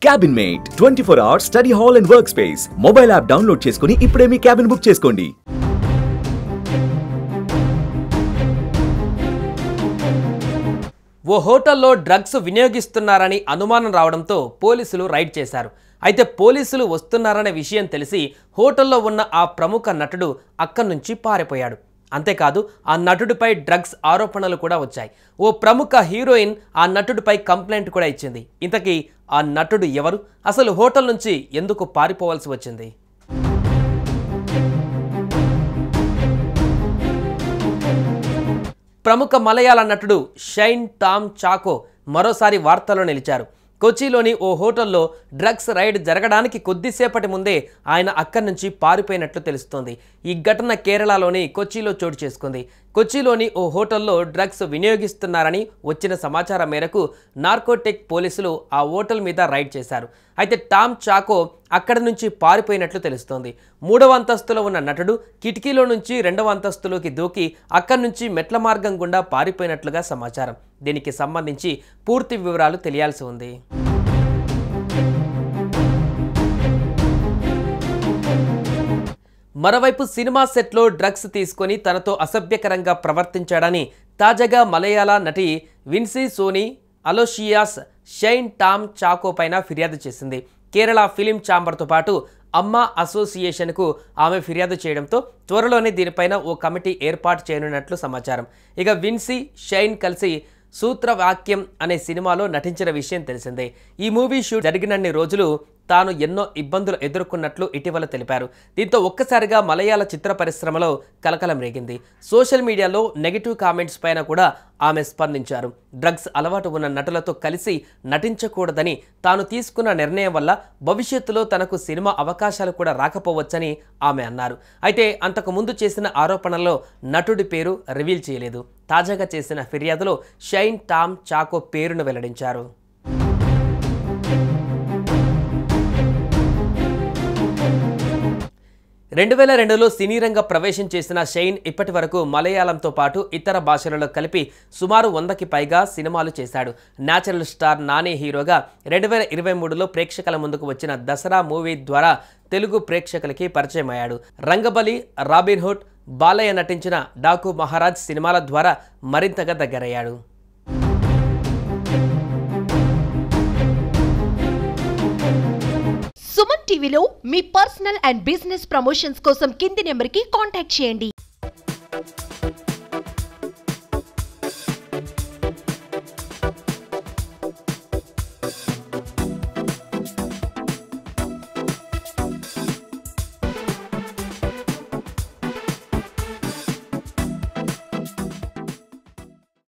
Cabin mate 24 hours study hall and work space mobile app download చేసుకుని ఇప్పుడే మీ cabin book చేసుకోండి. ఓ హోటల్లో drugs వినియోగిస్తున్నారని అనుమానం రావడంతో పోలీసులు రైడ్ చేశారు. అయితే పోలీసులు వస్తున్నారనే విషయం తెలిసి హోటల్లో ఉన్న ఆ ప్రముఖ నటుడు అక్కడి నుంచి పారిపోయాడు. అంతేకాదు ఆ నటుడిపై డ్రగ్స్ ఆరోపణలు కూడా వచ్చాయి. ఓ ప్రముఖ హీరోయిన్ ఆ నటుడిపై కంప్లైంట్ కూడా ఇచ్చింది. ఇంతకీ ఆ నటుడు ఎవరు? అసలు హోటల్ నుంచి ఎందుకు పారిపోవాల్సి వచ్చింది? ప్రముఖ మలయాళ నటుడు షైన్ టామ్ చాకో మరోసారి వార్తల్లో నిలిచారు. కొచ్చిలోని ఓ హోటల్లో డ్రగ్స్ రైడ్ జరగడానికి కొద్దిసేపటి ముందే ఆయన అక్కడి నుంచి పారిపోయినట్లు తెలుస్తోంది. ఈ ఘటన కేరళలోని కొచ్చిలో చోటు చేసుకుంది. కొచ్చిలోని ఓ హోటల్లో డ్రగ్స్ వినియోగిస్తున్నారని వచ్చిన సమాచారం మేరకు నార్కోటిక్ పోలీసులు ఆ హోటల్ మీద రైడ్ చేశారు. అయితే టామ్ చాకో అక్కడి నుంచి పారిపోయినట్లు తెలుస్తోంది. 3వ అంతస్తులో ఉన్న నటుడు కిటికీలో నుంచి 2వ అంతస్తులోకి దూకి అక్కడి నుంచి మెట్ల మార్గం గుండా పారిపోయినట్లుగా సమాచారం. దీనికి సంబంధించి పూర్తి వివరాలు తెలియాల్సి ఉంది. మరోవైపు సినిమా సెట్లో డ్రగ్స్ తీసుకొని తనతో అసభ్యకరంగా ప్రవర్తించాడని తాజాగా మలయాళ నటి విన్సీ సోనీ అలోషియాస్ షైన్ టామ్ చాకో పైన ఫిర్యాదు చేసింది. కేరళ ఫిలిం ఛాంబర్తో పాటు అమ్మ అసోసియేషన్కు ఆమె ఫిర్యాదు చేయడంతో త్వరలోనే దీనిపైన ఓ కమిటీ ఏర్పాటు చేయనున్నట్లు సమాచారం. ఇక విన్సీ షైన్ కలిసి సూత్రవాక్యం అనే సినిమాలో నటించిన విషయం తెలిసిందే. ఈ మూవీ షూట్ జరిగినన్ని రోజులు తాను ఎన్నో ఇబ్బందులు ఎదుర్కొన్నట్లు ఇటీవల తెలిపారు. దీంతో ఒక్కసారిగా మలయాళ చిత్ర పరిశ్రమలో కలకలం రేగింది. సోషల్ మీడియాలో నెగిటివ్ కామెంట్స్ పైన కూడా ఆమె స్పందించారు. డ్రగ్స్ అలవాటు ఉన్న నటులతో కలిసి నటించకూడదని, తాను తీసుకున్న నిర్ణయం వల్ల భవిష్యత్తులో తనకు సినిమా అవకాశాలు కూడా రాకపోవచ్చని ఆమె అన్నారు. అయితే అంతకు ముందు చేసిన ఆరోపణల్లో నటుడి పేరు రివీల్ చేయలేదు. తాజాగా చేసిన ఫిర్యాదులో షైన్ టామ్ చాకో పేరును వెల్లడించారు. 2002లో సినీ రంగ ప్రవేశం చేసిన షైన్ ఇప్పటి వరకు మలయాళంతో పాటు ఇతర భాషలలో కలిపి సుమారు 100కి పైగా సినిమాలు చేశాడు. న్యాచురల్ స్టార్ నాని హీరోగా 2023లో ప్రేక్షకుల ముందుకు వచ్చిన దసరా మూవీ ద్వారా తెలుగు ప్రేక్షకులకి పరిచయం అయ్యాడు. రంగబలి, రాబిన్ హుడ్, బాలయ్య నటించిన డాకు మహారాజ్ సినిమాల ద్వారా మరింతగా దగ్గరయ్యాడు. సుమన్ టీవీలో మీ పర్సనల్ అండ్ బిజినెస్ ప్రమోషన్స్ కోసం కింది నెంబర్కి కాంటాక్ట్ చేయండి.